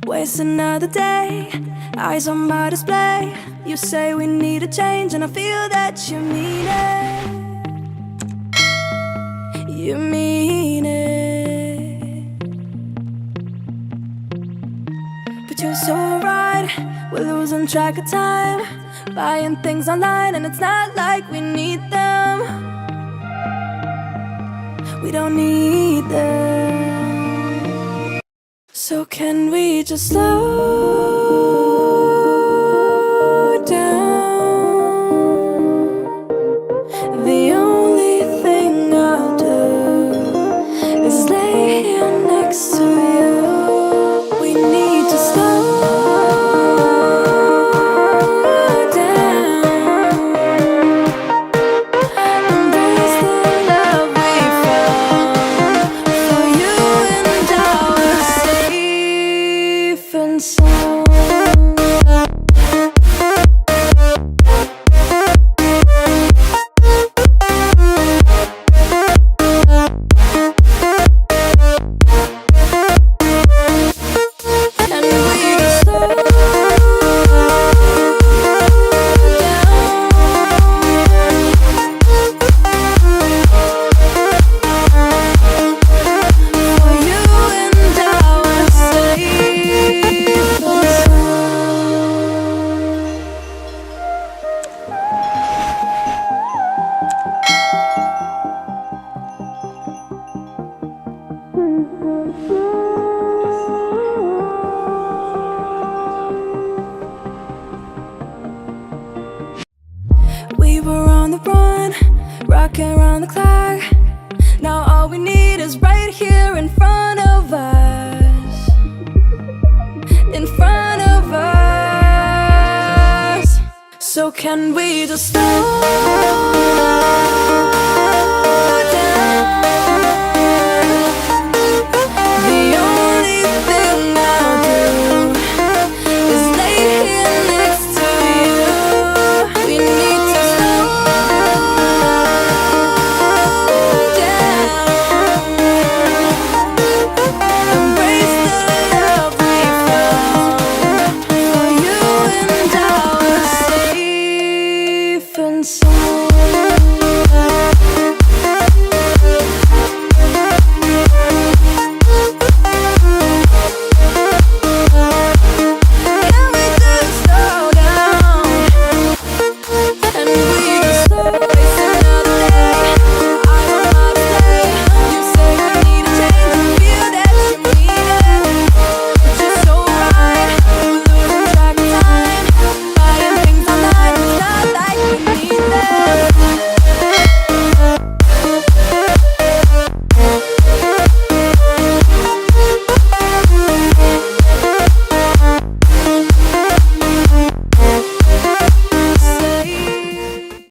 Waste another day, eyes on my display. You say we need a change, and I feel that you mean it. You mean it. But you're so right, we're losing track of time, buying things online, and it's not like we need them. We don't need them. So can we just slow down? The only thing I'll do is lay here next to you. We need to slow down. Embrace the love we found. For you and I were safe and sound. We were on the run, rocking around the clock. Now all we need is right here in front of us. In front of us. So can we just slow down? The only thing I'll do is lay here next to you. We need to slow down. Embrace the love we found. For you and I were safe and sound.